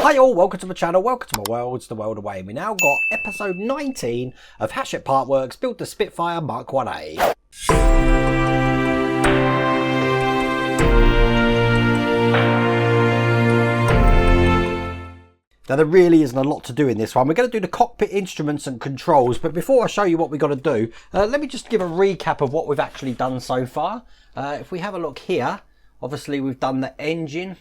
Hi all, welcome to my channel, welcome to my world, it's the world away. And we now got episode 19 of Hachette Partworks built the Spitfire Mk1a. Now there really isn't a lot to do in this one. We're going to do the cockpit instruments and controls, but before I show you what we've got to do, let me just give a recap of what we've actually done so far. If we have a look here, obviously we've done the engine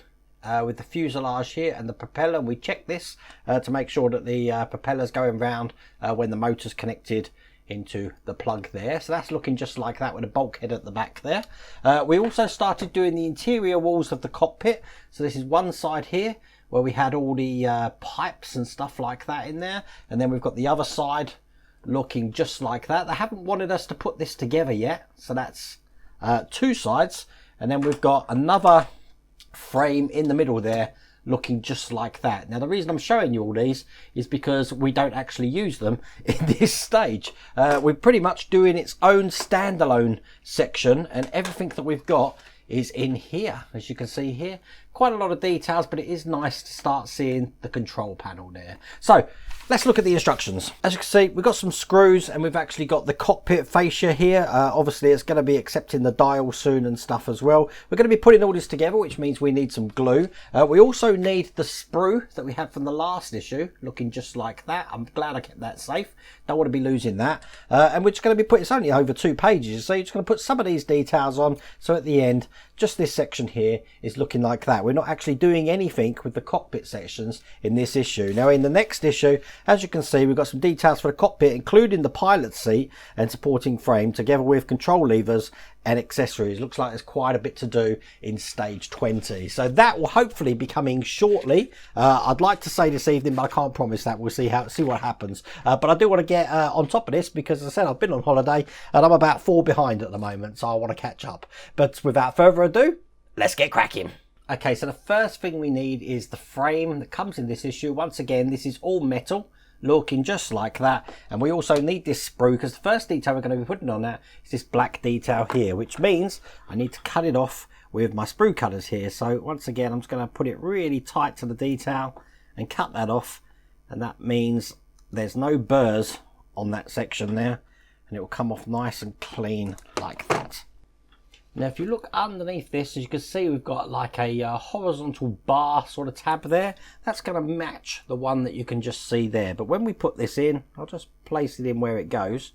with the fuselage here and the propeller. We checked this to make sure that the propeller's going round when the motor's connected into the plug there. So that's looking just like that with a bulkhead at the back there. We also started doing the interior walls of the cockpit. So this is one side here where we had all the pipes and stuff like that in there, and then we've got the other side looking just like that. They haven't wanted us to put this together yet, so that's two sides, and then we've got another frame in the middle there looking just like that. Now the reason I'm showing you all these is because we don't actually use them in this stage. We're pretty much doing its own standalone section, and everything that we've got is in here, as you can see here. Quite a lot of details, but it is nice to start seeing the control panel there. So let's look at the instructions. As you can see, we've got some screws and we've actually got the cockpit fascia here. Obviously it's going to be accepting the dial soon and stuff as well. We're going to be putting all this together, which means we need some glue. We also need the sprue that we had from the last issue, looking just like that. I'm glad I kept that safe. Don't want to be losing that. And we're just going to be putting, it's only over 2 pages, so you're just going to put some of these details on. So at the end, just this section here is looking like that. We're not actually doing anything with the cockpit sections in this issue. Now in the next issue, as you can see, we've got some details for the cockpit, including the pilot seat and supporting frame, together with control levers and accessories. Looks like there's quite a bit to do in stage 20. So that will hopefully be coming shortly. I'd like to say this evening, but I can't promise that. We'll see what happens. But I do want to get on top of this because, as I said, I've been on holiday and I'm about 4 behind at the moment, so I want to catch up. But without further ado, let's get cracking. Okay, so the first thing we need is the frame that comes in this issue. Once again, this is all metal, looking just like that. And we also need this sprue because the first detail we're going to be putting on that is this black detail here, which means I need to cut it off with my sprue cutters here. So once again, I'm just going to put it really tight to the detail and cut that off. And that means there's no burrs on that section there, and it will come off nice and clean like that. Now if you look underneath this, as you can see, we've got like a horizontal bar sort of tab there. That's going to match the one that you can just see there. But when we put this in, I'll just place it in where it goes.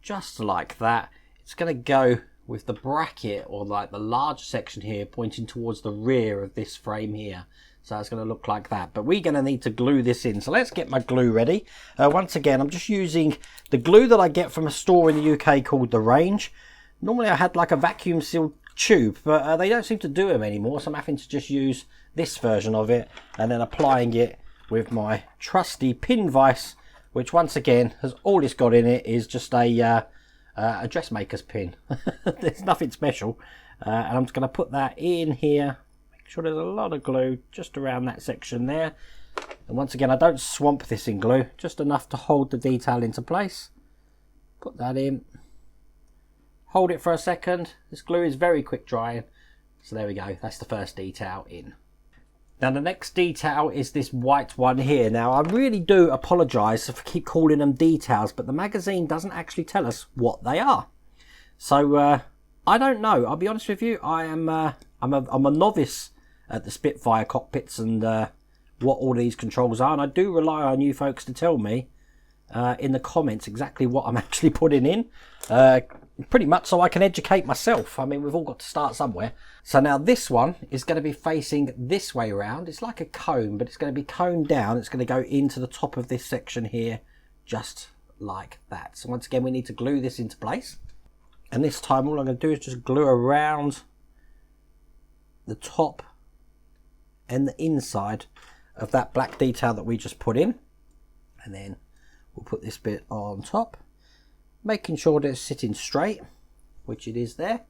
Just like that. It's going to go with the bracket, or like the large section here, pointing towards the rear of this frame here. So it's going to look like that. But we're going to need to glue this in. So let's get my glue ready. Once again, I'm just using the glue that I get from a store in the UK called The Range. Normally I had like a vacuum sealed tube, but they don't seem to do them anymore. So I'm having to just use this version of it and then applying it with my trusty pin vise, which once again, has all it's got in it is just a dressmaker's pin. There's nothing special. And I'm just going to put that in here. Sure, there's a lot of glue just around that section there, and once again I don't swamp this in glue, just enough to hold the detail into place. Put that in, hold it for a second. This glue is very quick drying, so there we go, that's the first detail in. Now the next detail is this white one here. Now I really do apologise if I keep calling them details, but the magazine doesn't actually tell us what they are, so I don't know. I'll be honest with you, I'm a novice at the Spitfire cockpits and what all these controls are, and I do rely on you folks to tell me in the comments exactly what I'm actually putting in, pretty much so I can educate myself. I mean, we've all got to start somewhere. So now this one is going to be facing this way around. It's like a cone, but it's going to be coned down. It's going to go into the top of this section here, just like that. So once again, we need to glue this into place, and this time all I'm going to do is just glue around the top and the inside of that black detail that we just put in, and then we'll put this bit on top, making sure that it's sitting straight, which it is there.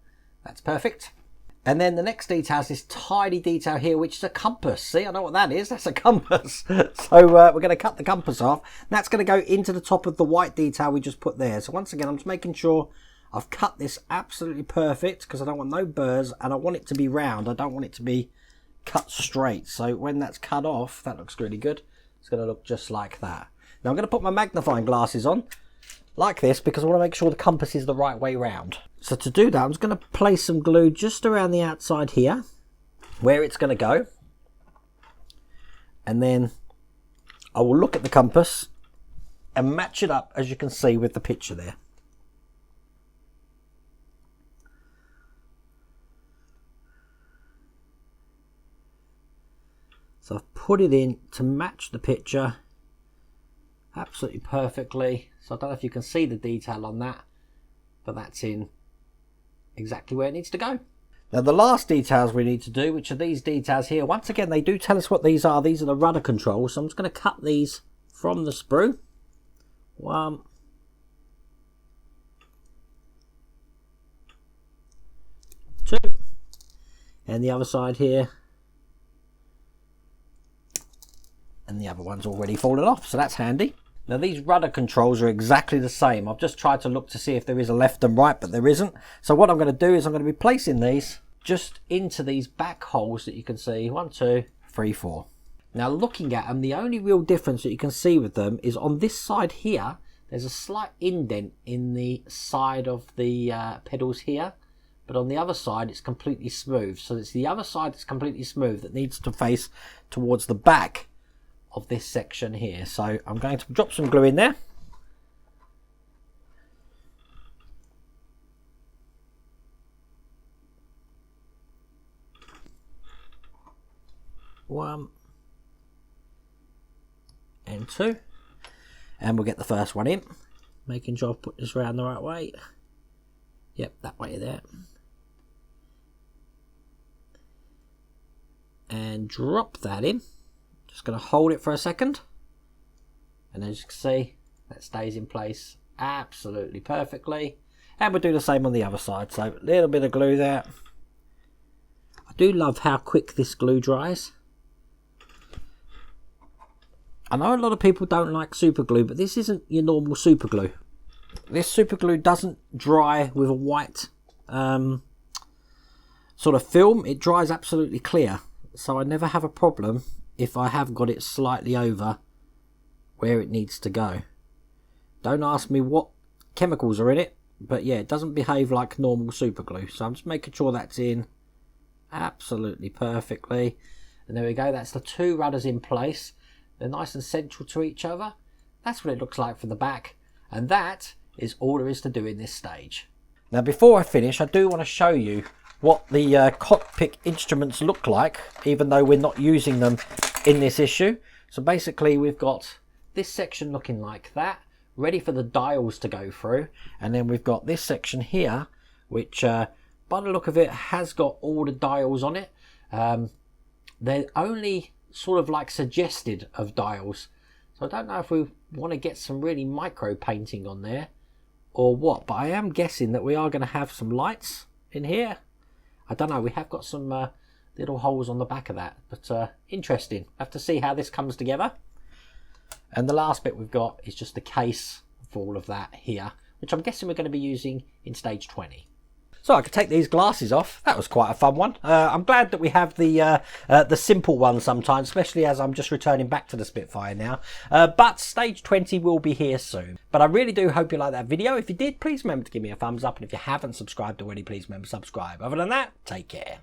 That's perfect. And then the next detail is this tiny detail here, which is a compass. See, I know what that is. That's a compass. So we're going to cut the compass off. That's going to go into the top of the white detail we just put there. So once again, I'm just making sure I've cut this absolutely perfect because I don't want no burrs and I want it to be round. I don't want it to be cut straight. So when that's cut off, that looks really good. It's going to look just like that. Now I'm going to put my magnifying glasses on like this because I want to make sure the compass is the right way round. So to do that, I'm just going to place some glue just around the outside here where it's going to go. And then I will look at the compass and match it up, as you can see, with the picture there. So I've put it in to match the picture absolutely perfectly. So I don't know if you can see the detail on that, but that's in exactly where it needs to go. Now the last details we need to do, which are these details here, once again they do tell us what these are. These are the rudder controls. So I'm just going to cut these from the sprue. 1, 2, and the other side here. And the other one's already fallen off, so that's handy. Now these rudder controls are exactly the same. I've just tried to look to see if there is a left and right, but there isn't. So what I'm going to do is I'm going to be placing these just into these back holes that you can see. 1, 2, 3, 4. Now looking at them, the only real difference that you can see with them is on this side here, there's a slight indent in the side of the pedals here. But on the other side, it's completely smooth. So it's the other side that's completely smooth that needs to face towards the back of this section here. So I'm going to drop some glue in there. One and two, and we'll get the first one in, making sure I've put this around the right way. Yep, that way there. And drop that in. Just going to hold it for a second, and as you can see, that stays in place absolutely perfectly. And we'll do the same on the other side. So a little bit of glue there. I do love how quick this glue dries. I know a lot of people don't like super glue, but this isn't your normal super glue. This super glue doesn't dry with a white sort of film. It dries absolutely clear, so I never have a problem if I have got it slightly over where it needs to go. Don't ask me what chemicals are in it, but yeah, it doesn't behave like normal super glue. So I'm just making sure that's in absolutely perfectly. And there we go, that's the two rudders in place. They're nice and central to each other. That's what it looks like from the back. And that is all there is to do in this stage. Now before I finish, I do want to show you what the cockpit instruments look like, even though we're not using them in this issue. So basically we've got this section looking like that, ready for the dials to go through, and then we've got this section here which by the look of it has got all the dials on it. They're only sort of like suggested of dials, so I don't know if we want to get some really micro painting on there or what, but I am guessing that we are going to have some lights in here. I don't know, we have got some little holes on the back of that, but interesting. Have to see how this comes together. And the last bit we've got is just the case for all of that here, which I'm guessing we're going to be using in stage 20. So I could take these glasses off. That was quite a fun one. I'm glad that we have the simple one sometimes, especially as I'm just returning back to the Spitfire now. But stage 20 will be here soon. But I really do hope you liked that video. If you did, please remember to give me a thumbs up. And if you haven't subscribed already, please remember to subscribe. Other than that, take care.